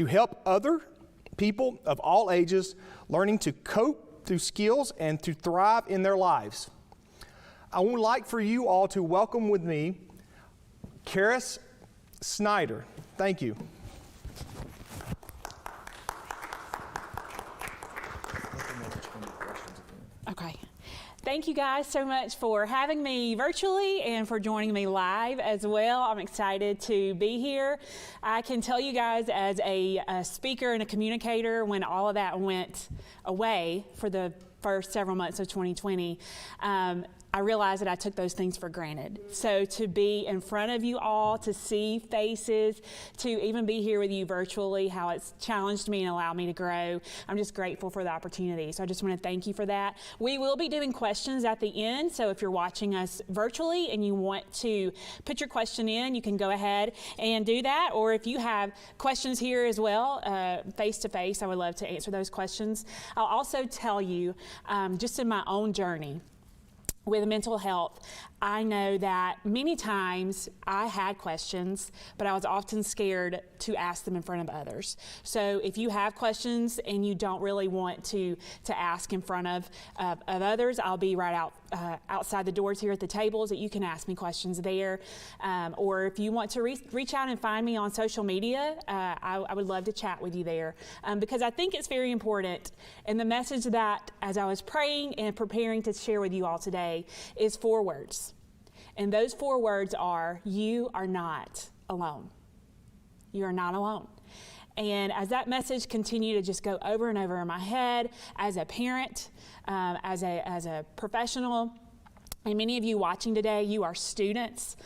to help other people of all ages learning to cope through skills and to thrive in their lives. I would like for you all to welcome with me Caris Snider. Thank you. Okay. Thank you guys so much for having me virtually and for joining me live as well. I'm excited to be here. I can tell you guys, as a speaker and a communicator, when all of that went away for the first several months of 2020, I realized that I took those things for granted. So to be in front of you all, to see faces, to even be here with you virtually, how it's challenged me and allowed me to grow, I'm just grateful for the opportunity. So I just want to thank you for that. We will be doing questions at the end, so if you're watching us virtually and you want to put your question in, you can go ahead and do that. Or if you have questions here as well, face to face, I would love to answer those questions. I'll also tell you, just in my own journey with mental health, I know that many times I had questions, but I was often scared to ask them in front of others. So if you have questions and you don't really want to ask in front of others, I'll be right outside the doors here at the tables that you can ask me questions there. Or if you want to reach out and find me on social media, I would love to chat with you there, because I think it's very important. And the message that, as I was praying and preparing to share with you all today, is 4 words. And those 4 words are, you are not alone. You are not alone. And as that message continued to just go over and over in my head, as a parent, as a professional, and many of you watching today, you are students,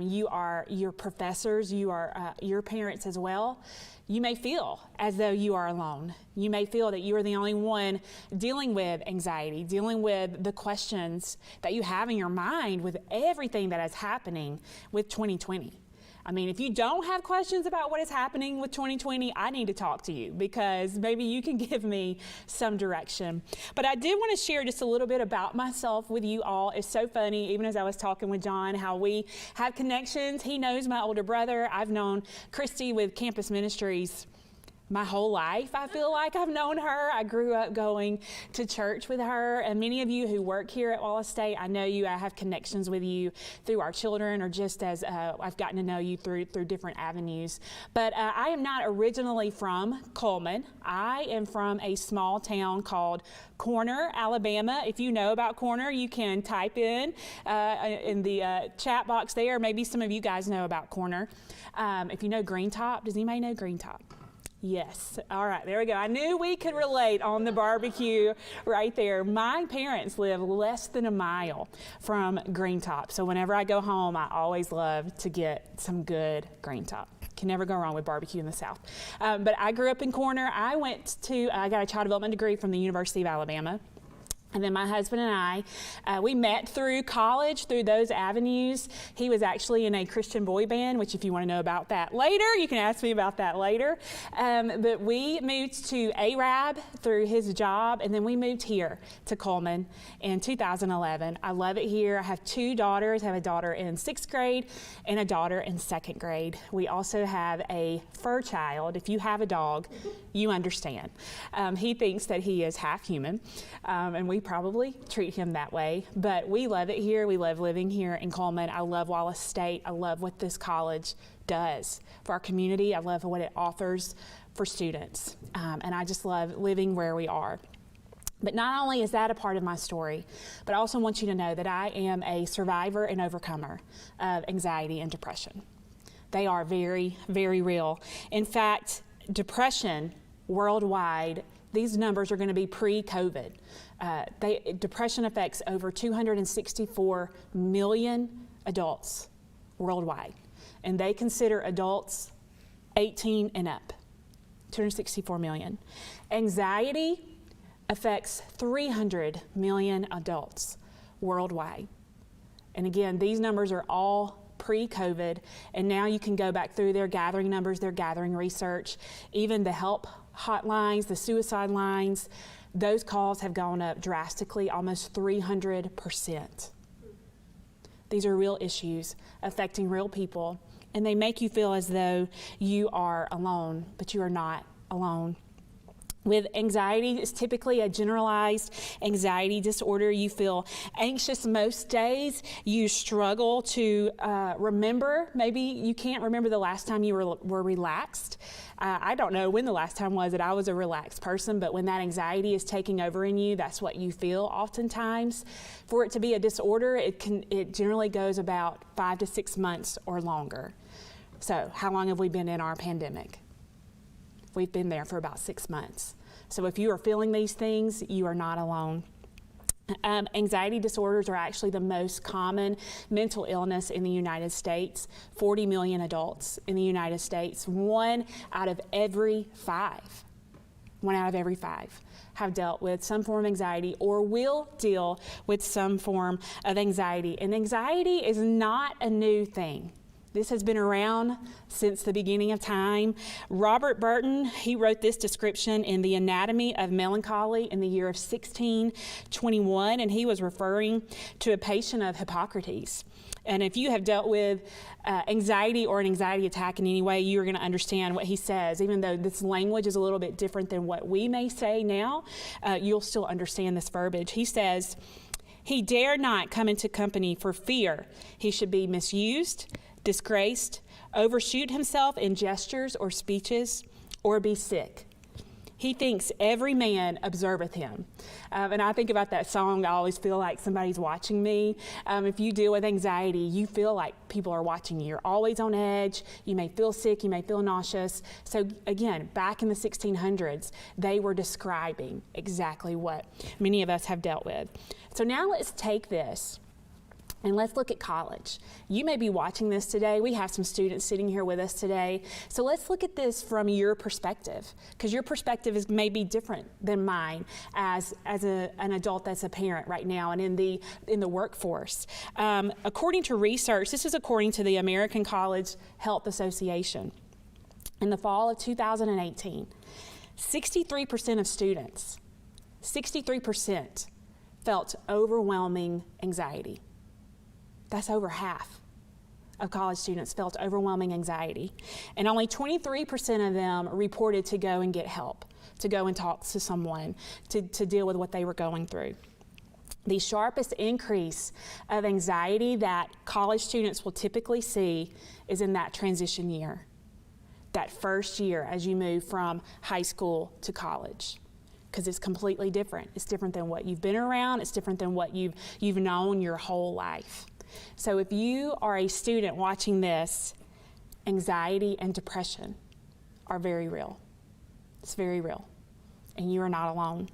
you're professors, you are your parents as well. You may feel as though you are alone. You may feel that you are the only one dealing with anxiety, dealing with the questions that you have in your mind with everything that is happening with 2020. I mean, if you don't have questions about what is happening with 2020, I need to talk to you, because maybe you can give me some direction. But I did want to share just a little bit about myself with you all. It's so funny, even as I was talking with John, how we have connections. He knows my older brother. I've known Christy with Campus Ministries my whole life. I feel like I've known her. I grew up going to church with her, and many of you who work here at Wallace State, I know you. I have connections with you through our children, or just as I've gotten to know you through different avenues. But I am not originally from Coleman. I am from a small town called Corner, Alabama. If you know about Corner, you can type in the chat box there. Maybe some of you guys know about Corner. If you know Green Top, does anybody know Green Top? Yes. All right, there we go. I knew we could relate on the barbecue right there. My parents live less than a mile from Green Top, so whenever I go home, I always love to get some good Green Top. Can never go wrong with barbecue in the South. But I grew up in Corner. I got a child development degree from the University of Alabama. And then my husband and I, we met through college, through those avenues. He was actually in a Christian boy band, which if you want to know about that later, you can ask me about that later. But we moved to Arab through his job, and then we moved here to Coleman in 2011. I love it here. I have 2 daughters. I have a daughter in 6th grade and a daughter in 2nd grade. We also have a fur child. If you have a dog, you understand. He thinks that he is half human, and we probably treat him that way, but we love it here. We love living here in Coleman. I love Wallace State. I love what this college does for our community. I love what it offers for students, and I just love living where we are. But not only is that a part of my story, but I also want you to know that I am a survivor and overcomer of anxiety and depression. They are very, very real. In fact, depression worldwide, these numbers are going to be pre-COVID. Depression affects over 264 million adults worldwide, and they consider adults 18 and up, 264 million. Anxiety affects 300 million adults worldwide. And again, these numbers are all pre-COVID, and now you can go back through their gathering numbers, their gathering research, even the help hotlines, the suicide lines. Those calls have gone up drastically, almost 300%. These are real issues affecting real people and they make you feel as though you are alone, but you are not alone. With anxiety, it's typically a generalized anxiety disorder. You feel anxious most days. You struggle to remember. Maybe you can't remember the last time you were relaxed. I don't know when the last time was that I was a relaxed person, but when that anxiety is taking over in you, that's what you feel oftentimes. For it to be a disorder, it generally goes about 5 to 6 months or longer. So how long have we been in our pandemic? We've been there for about 6 months. So if you are feeling these things, you are not alone. Anxiety disorders are actually the most common mental illness in the United States. 40 million adults in the United States. 1 out of every 5 have dealt with some form of anxiety or will deal with some form of anxiety. And anxiety is not a new thing. This has been around since the beginning of time. Robert Burton, he wrote this description in The Anatomy of Melancholy in the year of 1621, and he was referring to a patient of Hippocrates. And if you have dealt with anxiety or an anxiety attack in any way, you're going to understand what he says. Even though this language is a little bit different than what we may say now, you'll still understand this verbiage. He says, "He dare not come into company for fear he should be misused, disgraced, overshoot himself in gestures or speeches, or be sick. He thinks every man observeth him." And I think about that song, I always feel like somebody's watching me. If you deal with anxiety, you feel like people are watching you. You're always on edge. You may feel sick. You may feel nauseous. So again, back in the 1600s, they were describing exactly what many of us have dealt with. So now let's take this and let's look at college. You may be watching this today. We have some students sitting here with us today. So let's look at this from your perspective, because your perspective may be different than mine as an adult that's a parent right now and in the workforce. According to research, this is according to the American College Health Association. In the fall of 2018, 63% of students, 63% felt overwhelming anxiety. That's over half of college students felt overwhelming anxiety. And only 23% of them reported to go and get help, to go and talk to someone to deal with what they were going through. The sharpest increase of anxiety that college students will typically see is in that transition year, that first year as you move from high school to college. Because it's completely different. It's different than what you've been around. It's different than what you've known your whole life. So if you are a student watching this, anxiety and depression are very real. It's very real. And you are not alone.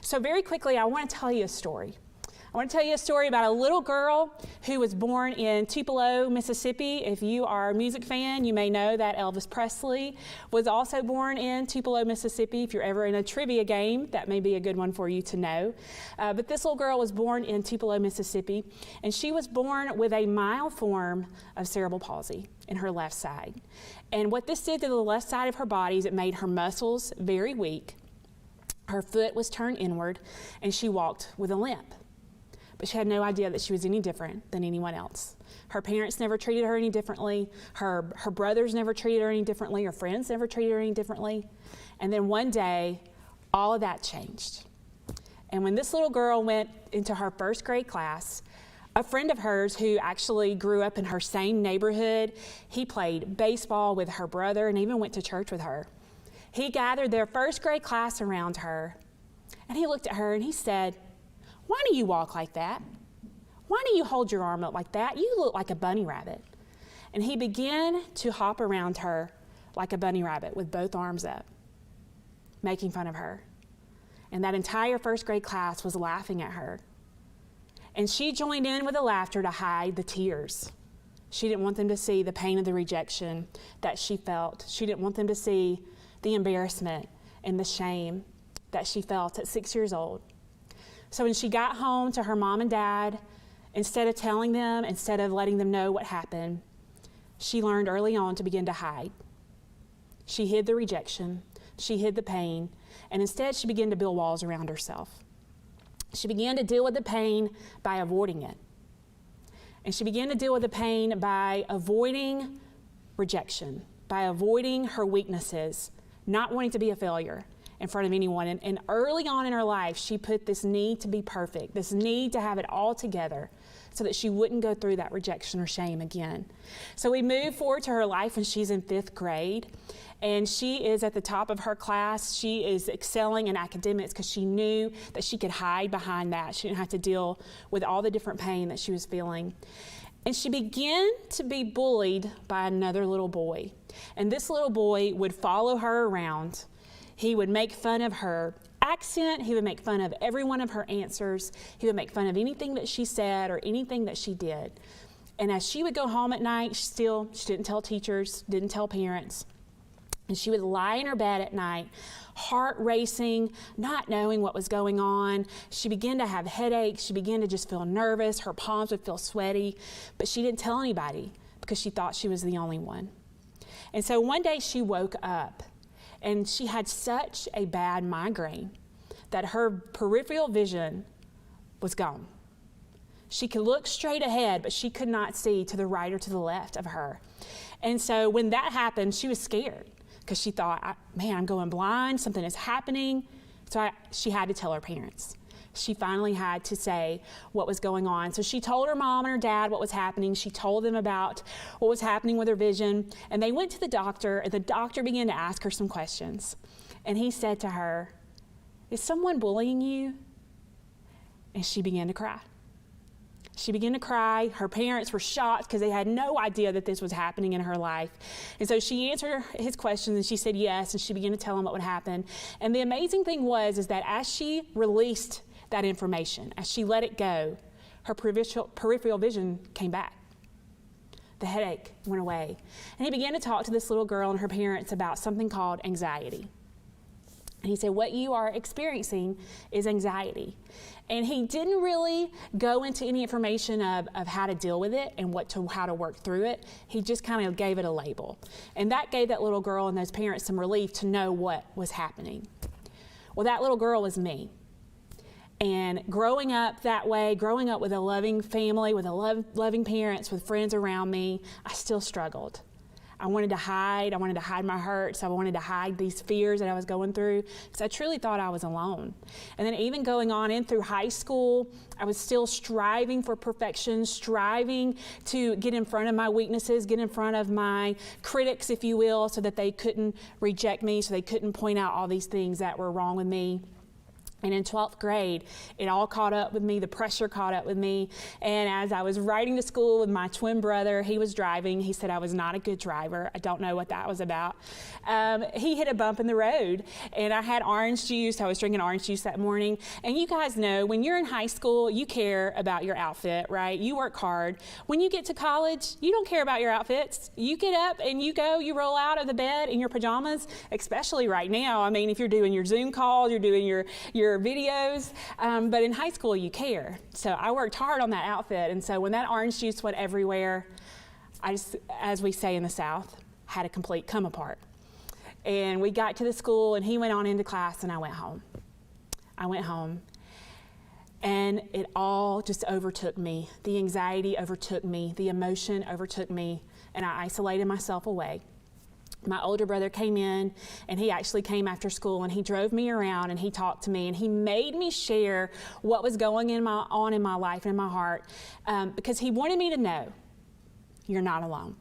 So very quickly, I want to tell you a story. I want to tell you a story about a little girl who was born in Tupelo, Mississippi. If you are a music fan, you may know that Elvis Presley was also born in Tupelo, Mississippi. If you're ever in a trivia game, that may be a good one for you to know. But this little girl was born in Tupelo, Mississippi, and she was born with a mild form of cerebral palsy in her left side. And what this did to the left side of her body is it made her muscles very weak. Her foot was turned inward, and she walked with a limp. But she had no idea that she was any different than anyone else. Her parents never treated her any differently. Her brothers never treated her any differently. Her friends never treated her any differently. And then one day, all of that changed. And when this little girl went into her first grade class, a friend of hers who actually grew up in her same neighborhood, he played baseball with her brother and even went to church with her. He gathered their first grade class around her, and he looked at her and he said, "Why do you walk like that? Why do you hold your arm up like that? You look like a bunny rabbit." And he began to hop around her like a bunny rabbit with both arms up, making fun of her. And that entire first grade class was laughing at her. And she joined in with the laughter to hide the tears. She didn't want them to see the pain of the rejection that she felt. She didn't want them to see the embarrassment and the shame that she felt at 6 years old. So when she got home to her mom and dad, instead of telling them, instead of letting them know what happened, she learned early on to begin to hide. She hid the rejection, she hid the pain, and instead she began to build walls around herself. She began to deal with the pain by avoiding it. And she began to deal with the pain by avoiding rejection, by avoiding her weaknesses, not wanting to be a failure in front of anyone. And early on in her life, she put this need to be perfect, this need to have it all together so that she wouldn't go through that rejection or shame again. So we move forward to her life when she's in 5th grade. And she is at the top of her class. She is excelling in academics because she knew that she could hide behind that. She didn't have to deal with all the different pain that she was feeling. And she began to be bullied by another little boy. And this little boy would follow her around. He would make fun of her accent. He would make fun of every one of her answers. He would make fun of anything that she said or anything that she did. And as she would go home at night, she didn't tell teachers, didn't tell parents. And she would lie in her bed at night, heart racing, not knowing what was going on. She began to have headaches. She began to just feel nervous. Her palms would feel sweaty. But she didn't tell anybody because she thought she was the only one. And so one day she woke up and she had such a bad migraine that her peripheral vision was gone. She could look straight ahead, but she could not see to the right or to the left of her. And so when that happened, she was scared, because she thought, man, I'm going blind, something is happening. So she had to tell her parents. She finally had to say what was going on. So she told her mom and her dad what was happening. She told them about what was happening with her vision. And they went to the doctor, and the doctor began to ask her some questions. And he said to her, "Is someone bullying you?" And she began to cry. She began to cry. Her parents were shocked because they had no idea that this was happening in her life. And so she answered his questions, and she said yes, and she began to tell him what would happen. And the amazing thing is that as she released that information, as she let it go, her peripheral vision came back. The headache went away. And he began to talk to this little girl and her parents about something called anxiety. And he said, what you are experiencing is anxiety. And he didn't really go into any information of how to deal with it and how to work through it. He just kind of gave it a label. And that gave that little girl and those parents some relief to know what was happening. Well, that little girl was me. And growing up that way, growing up with a loving family, with loving parents, with friends around me, I still struggled. I wanted to hide my hurts. I wanted to hide these fears that I was going through because I truly thought I was alone. And then even going on in through high school, I was still striving for perfection, striving to get in front of my weaknesses, get in front of my critics, if you will, so that they couldn't reject me, so they couldn't point out all these things that were wrong with me. And in 12th grade, it all caught up with me. The pressure caught up with me. And as I was riding to school with my twin brother, he was driving. He said I was not a good driver. I don't know what that was about. He hit a bump in the road, and I had orange juice. I was drinking orange juice that morning. And you guys know, when you're in high school, you care about your outfit, right? You work hard. When you get to college, you don't care about your outfits. You get up and you roll out of the bed in your pajamas, especially right now. I mean, if you're doing your Zoom calls, you're doing your videos, but in high school you care. So I worked hard on that outfit, and so when that orange juice went everywhere, I just, as we say in the South, had a complete come apart. And we got to the school, and he went on into class, and I went home. And it all just overtook me. The anxiety overtook me, the emotion overtook me, and I isolated myself away. My older brother came in, and he actually came after school, and he drove me around, and he talked to me, and he made me share what was going on in my life and in my heart, because he wanted me to know, you're not alone.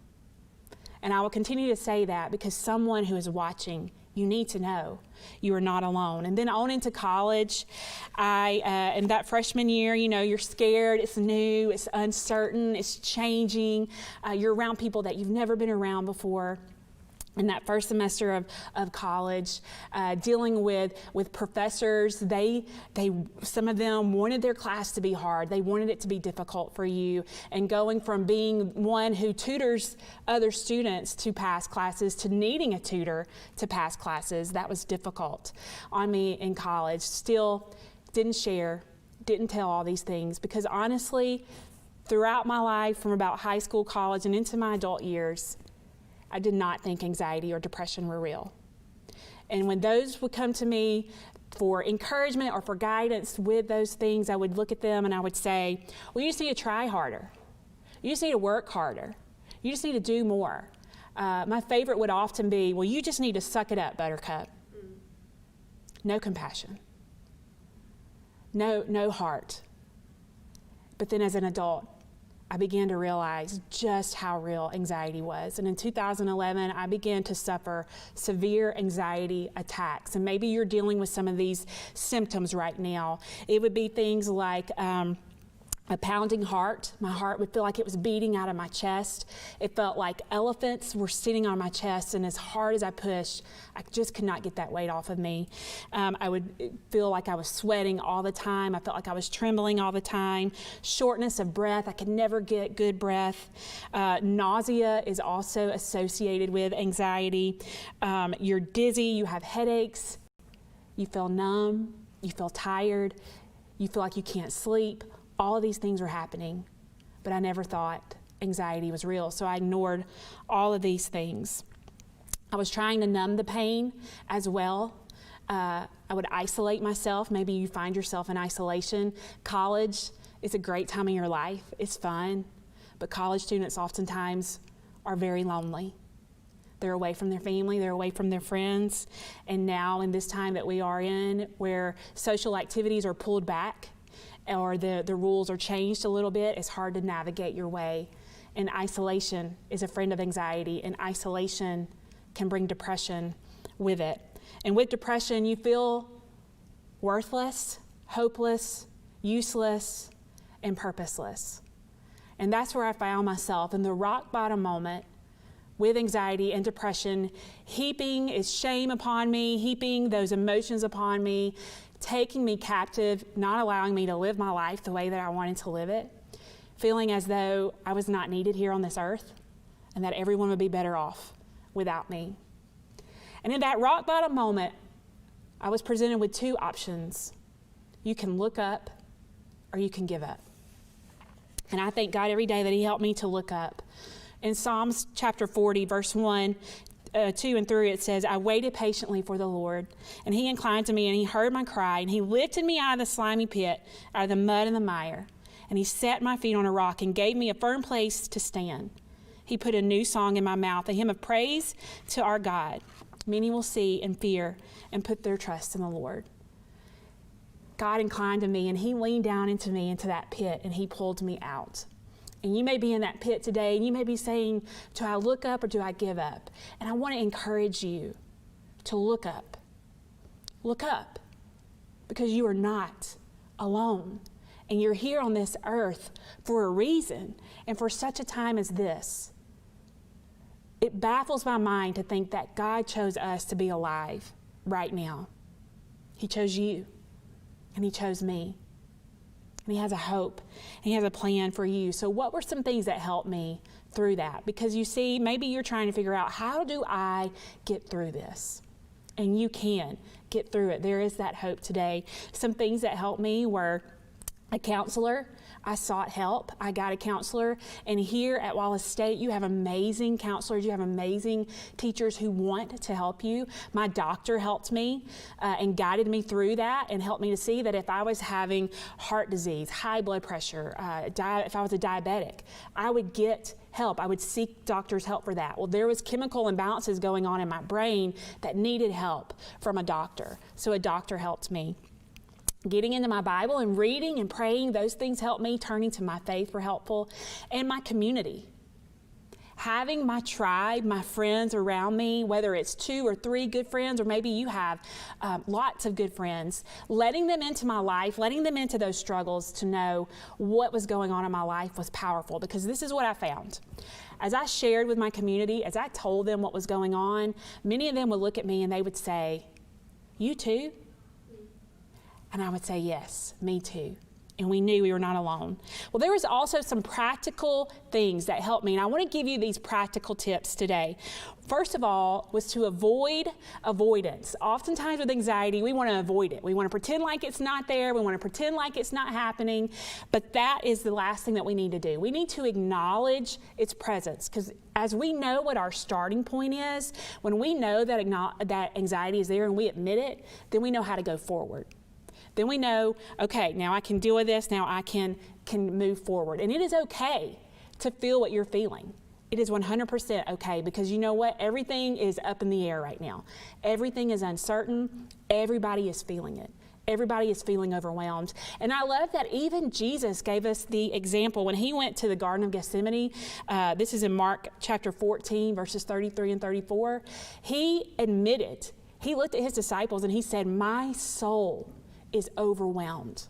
And I will continue to say that because someone who is watching, you need to know you are not alone. And then on into college, in that freshman year, you're scared, it's new, it's uncertain, it's changing, you're around people that you've never been around before. In that first semester of college, dealing with professors, some of them wanted their class to be hard. They wanted it to be difficult for you. And going from being one who tutors other students to pass classes to needing a tutor to pass classes, that was difficult on me in college. Still didn't share, didn't tell all these things because honestly, throughout my life, from about high school, college, and into my adult years, I did not think anxiety or depression were real. And when those would come to me for encouragement or for guidance with those things, I would look at them and I would say, well, you just need to try harder. You just need to work harder. You just need to do more. My favorite would often be, well, you just need to suck it up, Buttercup. No compassion. No heart. But then as an adult, I began to realize just how real anxiety was. And in 2011, I began to suffer severe anxiety attacks. And maybe you're dealing with some of these symptoms right now. It would be things like a pounding heart. My heart would feel like it was beating out of my chest. It felt like elephants were sitting on my chest, and as hard as I pushed, I just could not get that weight off of me. I would feel like I was sweating all the time. I felt like I was trembling all the time. Shortness of breath. I could never get good breath. Nausea is also associated with anxiety. You're dizzy. You have headaches. You feel numb. You feel tired. You feel like you can't sleep. All of these things were happening, but I never thought anxiety was real, so I ignored all of these things. I was trying to numb the pain as well. I would isolate myself. Maybe you find yourself in isolation. College is a great time of your life. It's fun, but college students oftentimes are very lonely. They're away from their family, they're away from their friends, and now in this time that we are in, where social activities are pulled back, or the rules are changed a little bit, it's hard to navigate your way. And isolation is a friend of anxiety, and isolation can bring depression with it. And with depression, you feel worthless, hopeless, useless, and purposeless. And that's where I found myself in the rock bottom moment with anxiety and depression, heaping its shame upon me, heaping those emotions upon me, taking me captive, not allowing me to live my life the way that I wanted to live it, feeling as though I was not needed here on this earth and that everyone would be better off without me. And in that rock bottom moment, I was presented with two options. You can look up or you can give up. And I thank God every day that He helped me to look up. In Psalms chapter 40, verse 1, 2 and 3, it says, I waited patiently for the Lord, and He inclined to me, and He heard my cry, and He lifted me out of the slimy pit, out of the mud and the mire, and He set my feet on a rock and gave me a firm place to stand. He put a new song in my mouth, a hymn of praise to our God. Many will see and fear and put their trust in the Lord. God inclined to me, and He leaned down into me, into that pit, and He pulled me out. And you may be in that pit today, and you may be saying, do I look up or do I give up? And I want to encourage you to look up. Look up, because you are not alone. And you're here on this earth for a reason, and for such a time as this. It baffles my mind to think that God chose us to be alive right now. He chose you, and He chose me. And He has a hope, and He has a plan for you. So what were some things that helped me through that? Because you see, maybe you're trying to figure out, how do I get through this? And you can get through it. There is that hope today. Some things that helped me were a counselor. I sought help. I got a counselor. And here at Wallace State, you have amazing counselors. You have amazing teachers who want to help you. My doctor helped me and guided me through that, and helped me to see that if I was having heart disease, high blood pressure, if I was a diabetic, I would get help. I would seek doctor's help for that. Well, there was chemical imbalances going on in my brain that needed help from a doctor. So a doctor helped me. Getting into my Bible and reading and praying, those things helped me. Turning to my faith were helpful. And my community. Having my tribe, my friends around me, whether it's 2 or 3 good friends, or maybe you have lots of good friends, letting them into my life, letting them into those struggles to know what was going on in my life was powerful, because this is what I found. As I shared with my community, as I told them what was going on, many of them would look at me and they would say, "You too?" And I would say, "Yes, me too." And we knew we were not alone. Well, there was also some practical things that helped me, and I want to give you these practical tips today. First of all was to avoid avoidance. Oftentimes with anxiety, we want to avoid it. We want to pretend like it's not there. We want to pretend like it's not happening. But that is the last thing that we need to do. We need to acknowledge its presence, because as we know what our starting point is, when we know that anxiety is there and we admit it, then we know how to go forward. Then we know, okay, now I can deal with this, now I can move forward. And it is okay to feel what you're feeling. It is 100% okay, because you know what? Everything is up in the air right now. Everything is uncertain. Everybody is feeling it. Everybody is feeling overwhelmed. And I love that even Jesus gave us the example when he went to the Garden of Gethsemane. This is in Mark chapter 14, verses 33 and 34. He admitted, he looked at his disciples and he said, "My soul is overwhelmed."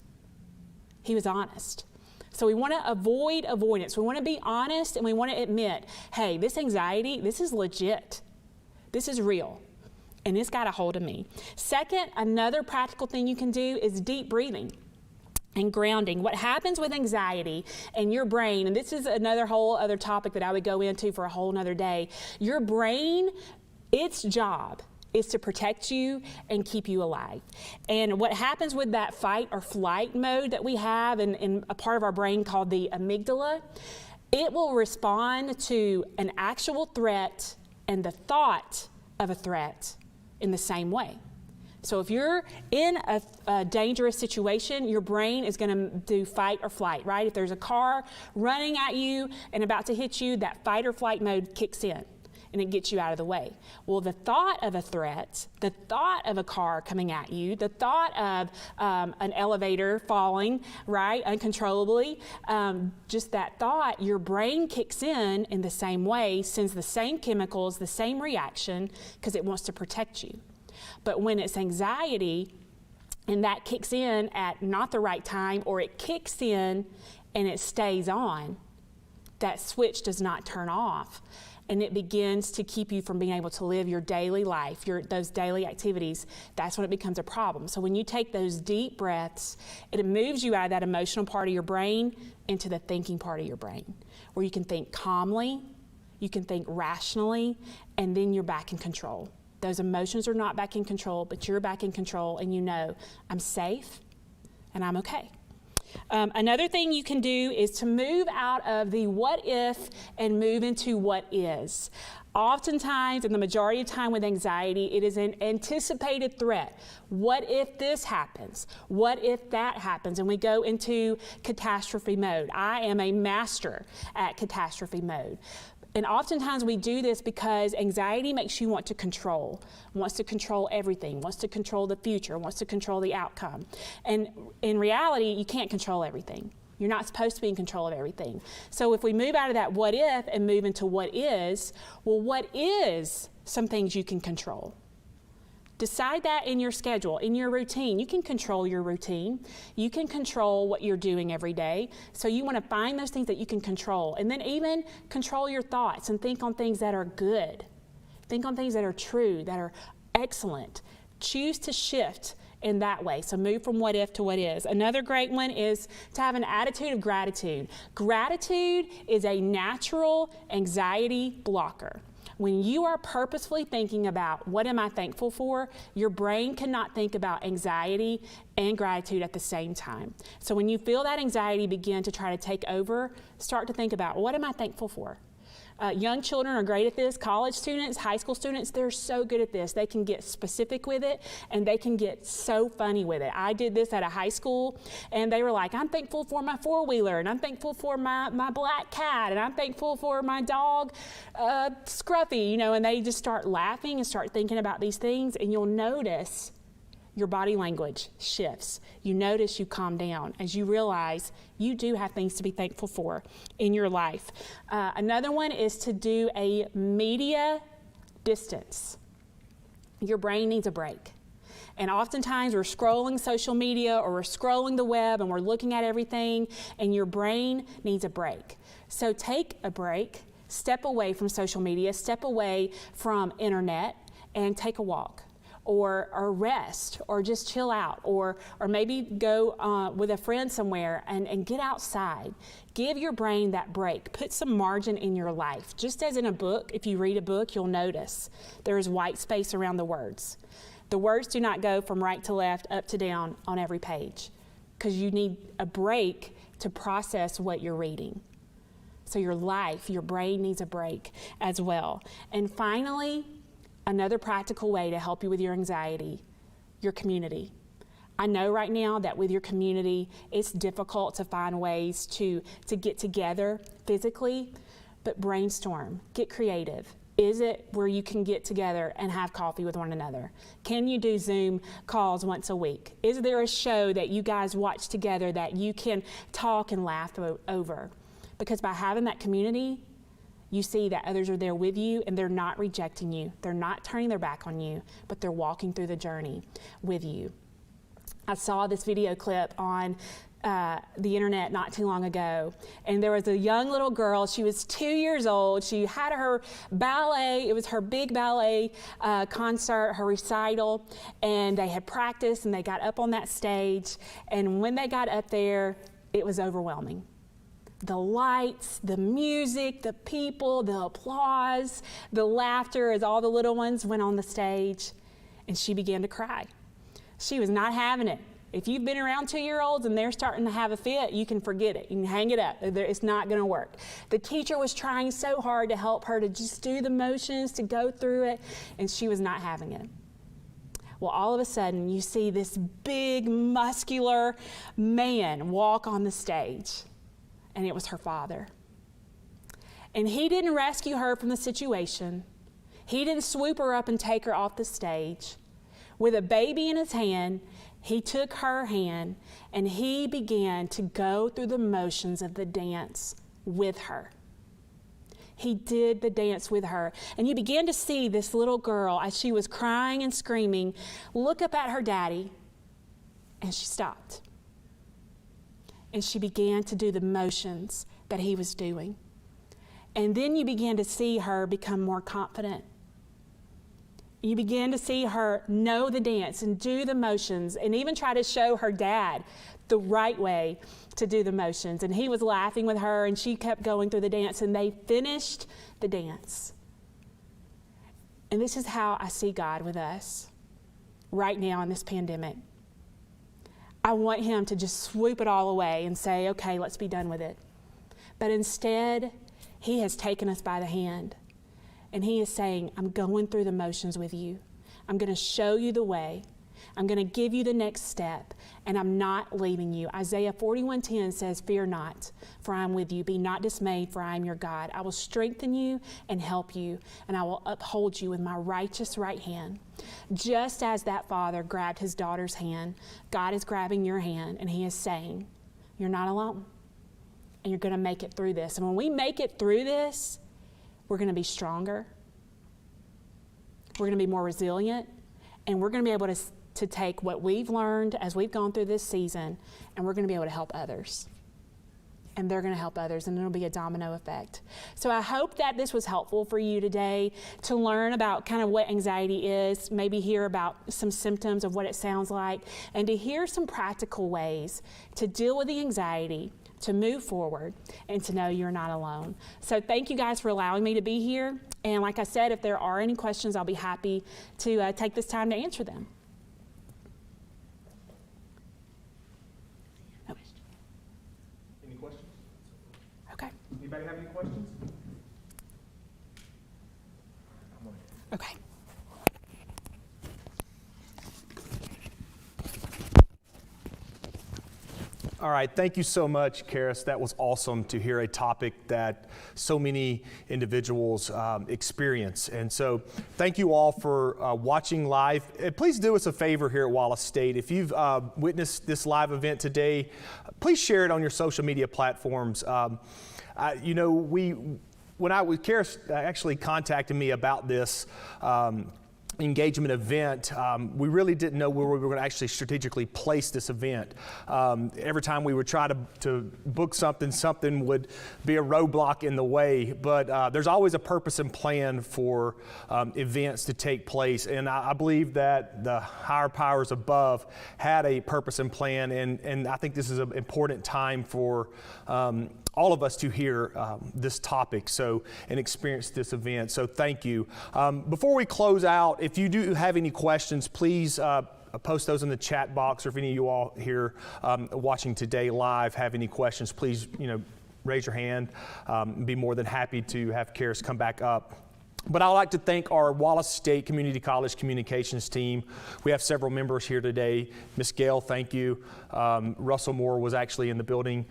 He was honest. So we want to avoid avoidance. We want to be honest, and we want to admit, hey, this anxiety, this is legit. This is real. And it's got a hold of me. Second, another practical thing you can do is deep breathing and grounding. What happens with anxiety and your brain, and this is another whole other topic that I would go into for a whole nother day. Your brain, its job is to protect you and keep you alive. And what happens with that fight or flight mode that we have in a part of our brain called the amygdala, it will respond to an actual threat and the thought of a threat in the same way. So if you're in a dangerous situation, your brain is going to do fight or flight, right? If there's a car running at you and about to hit you, that fight or flight mode kicks in and it gets you out of the way. Well, the thought of a threat, the thought of a car coming at you, the thought of an elevator falling, right, uncontrollably, just that thought, your brain kicks in the same way, sends the same chemicals, the same reaction, because it wants to protect you. But when it's anxiety and that kicks in at not the right time, or it kicks in and it stays on, that switch does not turn off. And it begins to keep you from being able to live your daily life, those daily activities. That's when it becomes a problem. So when you take those deep breaths, it moves you out of that emotional part of your brain into the thinking part of your brain, where you can think calmly, you can think rationally, and then you're back in control. Those emotions are not back in control, but you're back in control, and you know, I'm safe and I'm okay. Another thing you can do is to move out of the what if and move into what is. Oftentimes, and the majority of time with anxiety, it is an anticipated threat. What if this happens? What if that happens? And we go into catastrophe mode. I am a master at catastrophe mode. And oftentimes we do this because anxiety makes you want to control, wants to control everything, wants to control the future, wants to control the outcome. And in reality, you can't control everything. You're not supposed to be in control of everything. So if we move out of that what if and move into what is, well, what is some things you can control? Decide that in your schedule, in your routine. You can control your routine. You can control what you're doing every day. So you want to find those things that you can control. And then even control your thoughts and think on things that are good. Think on things that are true, that are excellent. Choose to shift in that way. So move from what if to what is. Another great one is to have an attitude of gratitude. Gratitude is a natural anxiety blocker. When you are purposefully thinking about what am I thankful for, your brain cannot think about anxiety and gratitude at the same time. So when you feel that anxiety begin to try to take over, start to think about what am I thankful for? Young children are great at this. College students, high school students, they're so good at this. They can get specific with it, and they can get so funny with it. I did this at a high school, and they were like, I'm thankful for my four-wheeler, and I'm thankful for my black cat, and I'm thankful for my dog, Scruffy, and they just start laughing and start thinking about these things, and you'll notice your body language shifts. You notice you calm down as you realize you do have things to be thankful for in your life. Another one is to do a media distance. Your brain needs a break. And oftentimes we're scrolling social media or we're scrolling the web and we're looking at everything, and your brain needs a break. So take a break, step away from social media, step away from internet, and take a walk. Or rest, or just chill out, or maybe go with a friend somewhere and get outside. Give your brain that break. Put some margin in your life. Just as in a book, if you read a book, you'll notice there is white space around the words. The words do not go from right to left, up to down on every page, because you need a break to process what you're reading. So your life, your brain needs a break as well. And finally, another practical way to help you with your anxiety, your community. I know right now that with your community, it's difficult to find ways to get together physically, but brainstorm, get creative. Is it where you can get together and have coffee with one another? Can you do Zoom calls once a week? Is there a show that you guys watch together that you can talk and laugh over? Because by having that community, you see that others are there with you and they're not rejecting you. They're not turning their back on you, but they're walking through the journey with you. I saw this video clip on the internet not too long ago, and there was a young little girl. She was 2 years old. She had her ballet. It was her big ballet concert, her recital, and they had practiced and they got up on that stage, and when they got up there, it was overwhelming. The lights, the music, the people, the applause, the laughter as all the little ones went on the stage, and she began to cry. She was not having it. If you've been around 2-year-olds and they're starting to have a fit, you can forget it. You can hang it up. It's not going to work. The teacher was trying so hard to help her to just do the motions, to go through it, and she was not having it. Well, all of a sudden, you see this big, muscular man walk on the stage, and it was her father. And he didn't rescue her from the situation. He didn't swoop her up and take her off the stage. With a baby in his hand, he took her hand and he began to go through the motions of the dance with her. He did the dance with her. And you began to see this little girl, as she was crying and screaming, look up at her daddy, and she stopped. And she began to do the motions that he was doing. And then you began to see her become more confident. You began to see her know the dance and do the motions and even try to show her dad the right way to do the motions. And he was laughing with her, and she kept going through the dance, and they finished the dance. And this is how I see God with us right now in this pandemic. I want him to just swoop it all away and say, okay, let's be done with it. But instead, he has taken us by the hand. And he is saying, I'm going through the motions with you. I'm going to show you the way. I'm going to give you the next step, and I'm not leaving you. Isaiah 41:10 says, fear not, for I am with you. Be not dismayed, for I am your God. I will strengthen you and help you, and I will uphold you with my righteous right hand. Just as that father grabbed his daughter's hand, God is grabbing your hand, and he is saying, you're not alone, and you're going to make it through this. And when we make it through this, we're going to be stronger, we're going to be more resilient, and we're going to be able to take what we've learned as we've gone through this season, and we're going to be able to help others. And they're going to help others, and it'll be a domino effect. So I hope that this was helpful for you today to learn about kind of what anxiety is, maybe hear about some symptoms of what it sounds like, and to hear some practical ways to deal with the anxiety, to move forward, and to know you're not alone. So thank you guys for allowing me to be here. And like I said, if there are any questions, I'll be happy to take this time to answer them. Any questions? Okay. Anybody have any questions? Okay. All right, thank you so much, Caris. That was awesome to hear a topic that so many individuals experience. And so thank you all for watching live. Please do us a favor here at Wallace State. If you've witnessed this live event today, please share it on your social media platforms. Caris actually contacted me about this engagement event, we really didn't know where we were going to actually strategically place this event. Every time we would try to book something would be a roadblock in the way, but there's always a purpose and plan for events to take place, and I believe that the higher powers above had a purpose and plan, and I think this is an important time for all of us to hear this topic and experience this event. So thank you. Before we close out, if you do have any questions, please post those in the chat box, or if any of you all here watching today live have any questions, please raise your hand. Be more than happy to have Caris come back up But I'd like to thank our Wallace State Community College communications team. We have several members here today. Miss Gail, thank you. Russell Moore was actually in the building.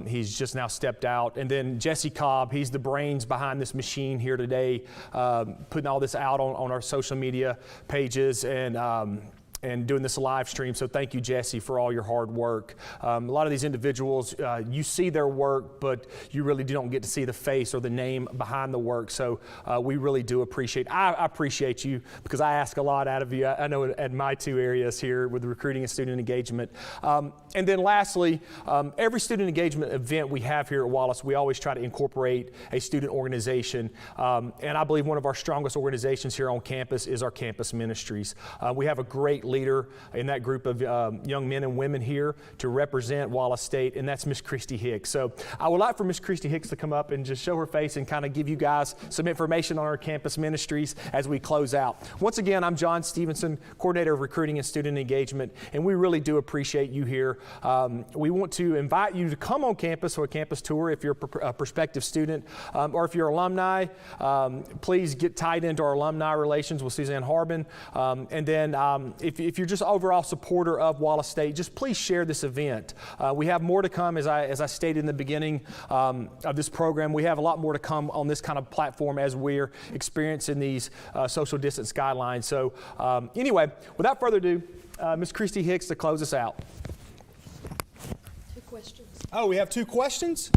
He's just now stepped out. And then Jesse Cobb, he's the brains behind this machine here today, putting all this out on our social media pages and doing this live stream. So thank you, Jesse, for all your hard work. A lot of these individuals, you see their work, but you really don't get to see the face or the name behind the work. So we really do appreciate. I appreciate you because I ask a lot out of you. I know at my two areas here with recruiting and student engagement. And then lastly, every student engagement event we have here at Wallace, we always try to incorporate a student organization. And I believe one of our strongest organizations here on campus is our campus ministries. We have a great leader in that group of young men and women here to represent Wallace State, and that's Miss Christy Hicks. So I would like for Miss Christy Hicks to come up and just show her face and kind of give you guys some information on our campus ministries as we close out. Once again, I'm John Stevenson, Coordinator of Recruiting and Student Engagement, and we really do appreciate you here. We want to invite you to come on campus for a campus tour if you're a prospective student, or if you're alumni, please get tied into our alumni relations with Suzanne Harbin. And then if you're just overall supporter of Wallace State, just please share this event. We have more to come, as I stated in the beginning of this program. We have a lot more to come on this kind of platform as we're experiencing these social distance guidelines. So anyway, without further ado, Ms. Christy Hicks to close us out. 2 questions. Oh, we have 2 questions?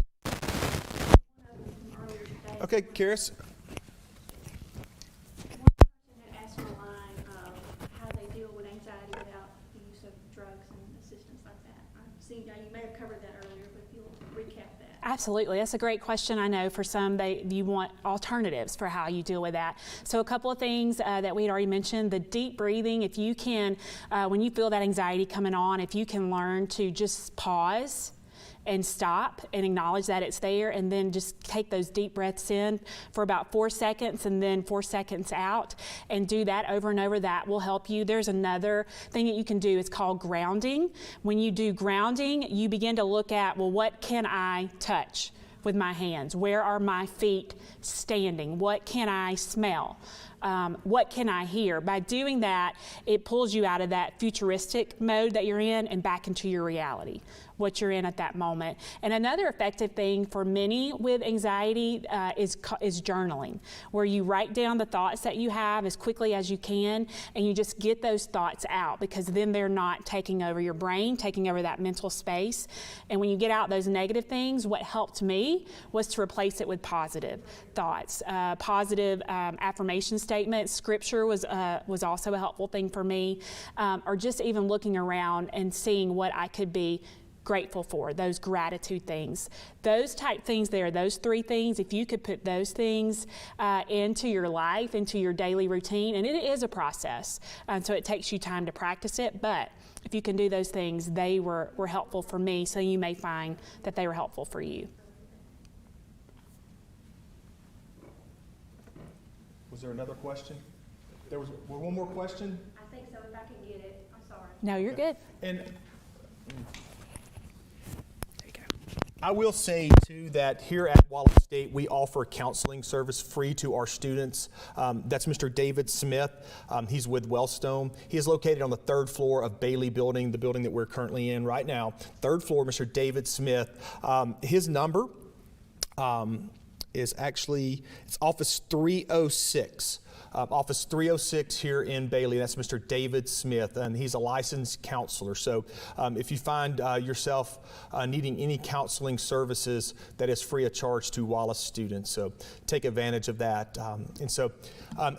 Okay, Caris. Absolutely. That's a great question. I know for some, you want alternatives for how you deal with that. So a couple of things that we had already mentioned, the deep breathing. If you can, when you feel that anxiety coming on, if you can learn to just pause and stop and acknowledge that it's there, and then just take those deep breaths in for about 4 seconds and then 4 seconds out, and do that over and over. That will help you. There's another thing that you can do. It's called grounding. When you do grounding, you begin to look at, well, what can I touch with my hands? Where are my feet standing? What can I smell? What can I hear? By doing that, it pulls you out of that futuristic mode that you're in and back into your reality, what you're in at that moment. And another effective thing for many with anxiety is journaling, where you write down the thoughts that you have as quickly as you can, and you just get those thoughts out, because then they're not taking over your brain, taking over that mental space. And when you get out those negative things, what helped me was to replace it with positive thoughts, positive affirmation statements. Scripture was also a helpful thing for me, or just even looking around and seeing what I could be grateful for, those gratitude things. Those type things there, those 3 things, if you could put those things into your life, into your daily routine, and it is a process, so it takes you time to practice it, but if you can do those things, they were helpful for me, so you may find that they were helpful for you. Was there another question? There was one more question? I think so, if I can get it. I'm sorry. No, you're good. And there you go. I will say, too, that here at Wallace State, we offer counseling service free to our students. That's Mr. David Smith. He's with Wellstone. He is located on the 3rd floor of Bailey Building, the building that we're currently in right now. 3rd floor, Mr. David Smith. His number is actually, it's office 306. Office 306 here in Bailey. That's Mr. David Smith, and he's a licensed counselor. So if you find yourself needing any counseling services, that is free of charge to Wallace students. So take advantage of that. And so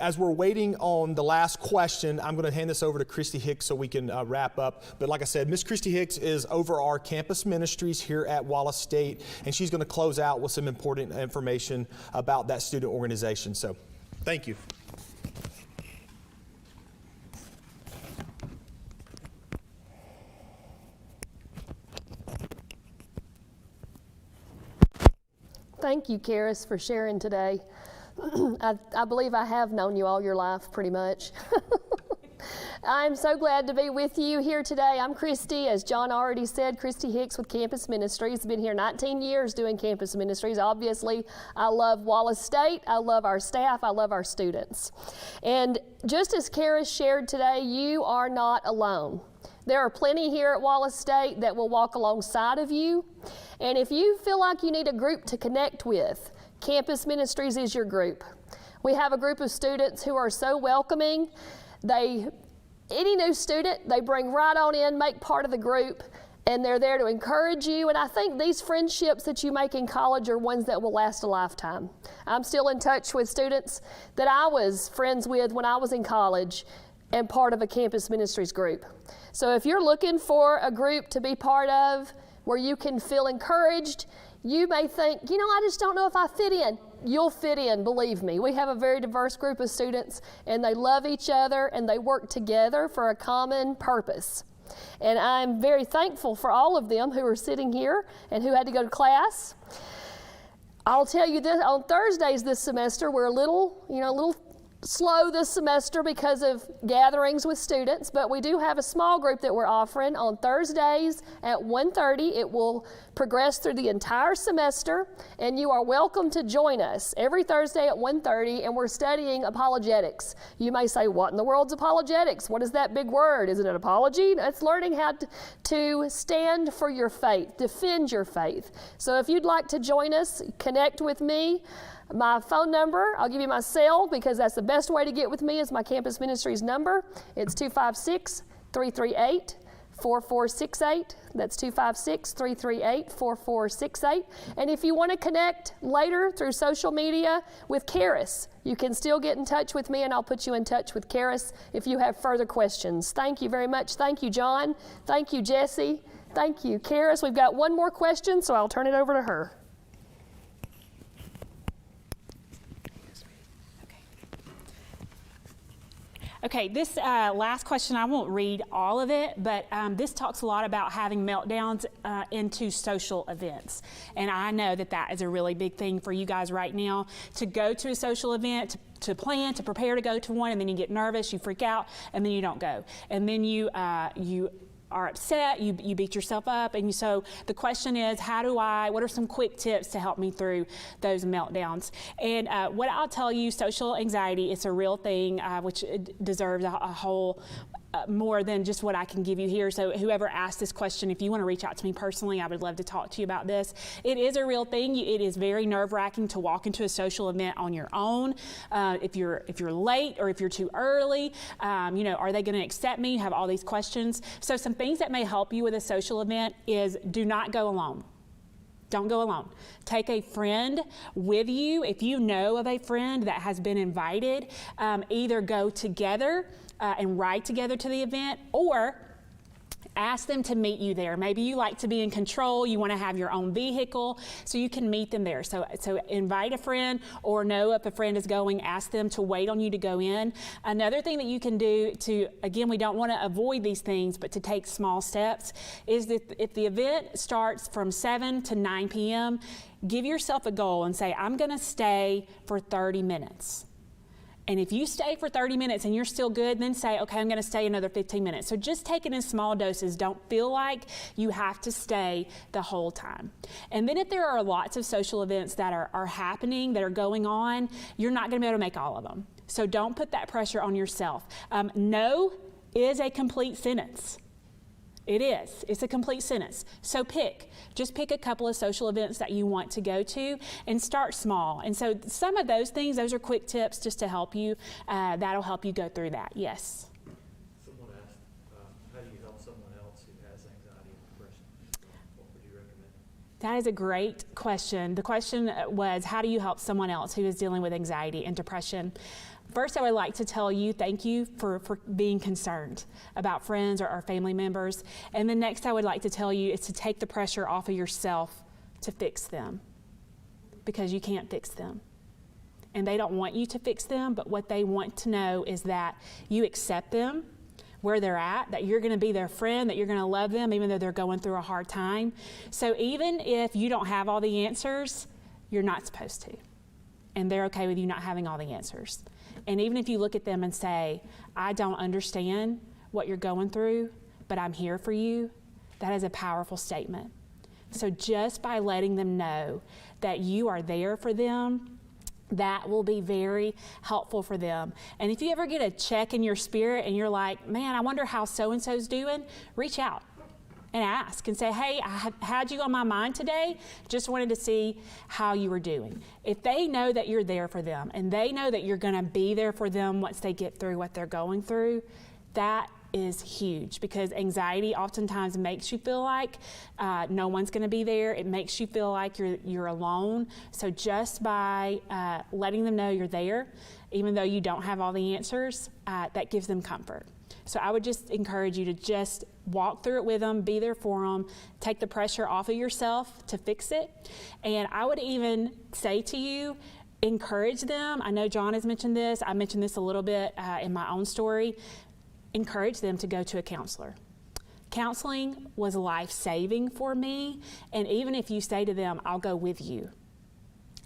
as we're waiting on the last question, I'm going to hand this over to Christy Hicks so we can wrap up. But like I said, Miss Christy Hicks is over our campus ministries here at Wallace State, and she's going to close out with some important information about that student organization. So thank you. Thank you, Caris, for sharing today. I believe I have known you all your life, pretty much. I'm so glad to be with you here today. I'm Christy, as John already said, Christy Hicks with Campus Ministries. Been here 19 years doing campus ministries. Obviously, I love Wallace State. I love our staff. I love our students. And just as Caris shared today, you are not alone. There are plenty here at Wallace State that will walk alongside of you. And if you feel like you need a group to connect with, Campus Ministries is your group. We have a group of students who are so welcoming. Any new student, they bring right on in, make part of the group, and they're there to encourage you. And I think these friendships that you make in college are ones that will last a lifetime. I'm still in touch with students that I was friends with when I was in college and part of a Campus Ministries group. So if you're looking for a group to be part of where you can feel encouraged, you may think, I just don't know if I fit in. You'll fit in, believe me. We have a very diverse group of students, and they love each other, and they work together for a common purpose. And I'm very thankful for all of them who are sitting here and who had to go to class. I'll tell you this, on Thursdays this semester, we're a little slow this semester because of gatherings with students, but we do have a small group that we're offering on Thursdays at 1:30. It will progress through the entire semester, and you are welcome to join us every Thursday at 1:30, and we're studying apologetics. You may say, what in the world's apologetics? What is that big word? Is it an apology? It's learning how to stand for your faith, defend your faith. So if you'd like to join us, connect with me. My phone number, I'll give you my cell because that's the best way to get with me, is my Campus Ministries number. It's 256-338-4468. That's 256-338-4468. And if you want to connect later through social media with Caris, you can still get in touch with me, and I'll put you in touch with Caris if you have further questions. Thank you very much. Thank you, John. Thank you, Jesse. Thank you, Caris. We've got one more question, so I'll turn it over to her. Okay, this last question, I won't read all of it, but this talks a lot about having meltdowns into social events. And I know that that is a really big thing for you guys right now, to go to a social event, to plan, to prepare to go to one, and then you get nervous, you freak out, and then you don't go. And then you are upset, you beat yourself up, and so the question is, what are some quick tips to help me through those meltdowns? And what I'll tell you, social anxiety, it's a real thing, which deserves a whole more than just what I can give you here. So whoever asked this question, if you want to reach out to me personally, I would love to talk to you about this. It is a real thing. It is very nerve-wracking to walk into a social event on your own. If you're late or if you're too early, are they going to accept me? You have all these questions. So some things that may help you with a social event is do not go alone. Don't go alone. Take a friend with you. If you know of a friend that has been invited, either go together and ride together to the event, or ask them to meet you there. Maybe you like to be in control, you want to have your own vehicle, so you can meet them there. So invite a friend, or know if a friend is going, ask them to wait on you to go in. Another thing that you can do again, we don't want to avoid these things, but to take small steps, is that if the event starts from 7 to 9 p.m., give yourself a goal and say, I'm going to stay for 30 minutes. And if you stay for 30 minutes and you're still good, then say, okay, I'm going to stay another 15 minutes. So just take it in small doses. Don't feel like you have to stay the whole time. And then if there are lots of social events that are happening, that are going on, you're not going to be able to make all of them. So don't put that pressure on yourself. No is a complete sentence. It is. It's a complete sentence. So just pick a couple of social events that you want to go to and start small. And so some of those things, those are quick tips just to help you. That'll help you go through that. Yes? Someone asked, how do you help someone else who has anxiety and depression? What would you recommend? That is a great question. The question was, how do you help someone else who is dealing with anxiety and depression? First, I would like to tell you thank you for being concerned about friends or family members. And then next, I would like to tell you is to take the pressure off of yourself to fix them, because you can't fix them. And they don't want you to fix them, but what they want to know is that you accept them where they're at, that you're going to be their friend, that you're going to love them even though they're going through a hard time. So even if you don't have all the answers, you're not supposed to. And they're okay with you not having all the answers. And even if you look at them and say, I don't understand what you're going through, but I'm here for you, that is a powerful statement. So just by letting them know that you are there for them, that will be very helppful for them. And if you ever get a check in your spirit and you're like, man, I wonder how so-and-so's doing, reach out and ask and say, hey, I had you on my mind today, just wanted to see how you were doing. If they know that you're there for them and they know that you're gonna be there for them once they get through what they're going through, that is huge, because anxiety oftentimes makes you feel like no one's going to be there. It makes you feel like you're alone. So just by letting them know you're there, even though you don't have all the answers, that gives them comfort. So I would just encourage you to just walk through it with them, be there for them, take the pressure off of yourself to fix it. And I would even say to you, encourage them. I know John has mentioned this. I mentioned this a little bit in my own story. Encourage them to go to a counselor. Counseling was life-saving for me, and even if you say to them, I'll go with you,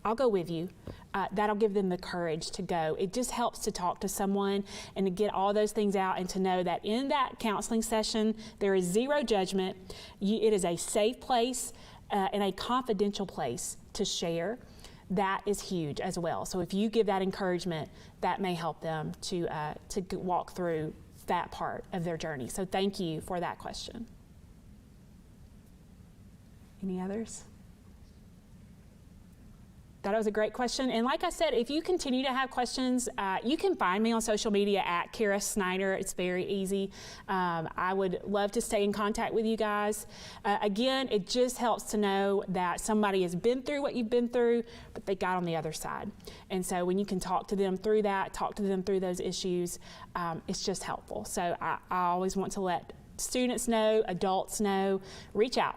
that'll give them the courage to go. It just helps to talk to someone and to get all those things out and to know that in that counseling session, there is zero judgment. It is a safe place and a confidential place to share. That is huge as well. So if you give that encouragement, that may help them to walk through that part of their journey. So thank you for that question. Any others? That was a great question. And like I said, if you continue to have questions, you can find me on social media at Caris Snider. It's very easy. I would love to stay in contact with you guys. Again, it just helps to know that somebody has been through what you've been through, but they got on the other side. And so when you can talk to them through that, talk to them through those issues, it's just helpful. So I always want to let students know, adults know, reach out.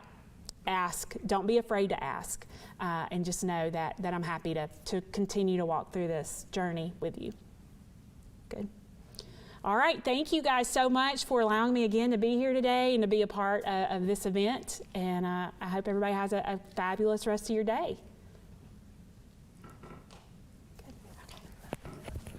Ask. Don't be afraid to ask, and just know that I'm happy to continue to walk through this journey with you. Good. All right. Thank you guys so much for allowing me again to be here today and to be a part of this event. And I hope everybody has a fabulous rest of your day.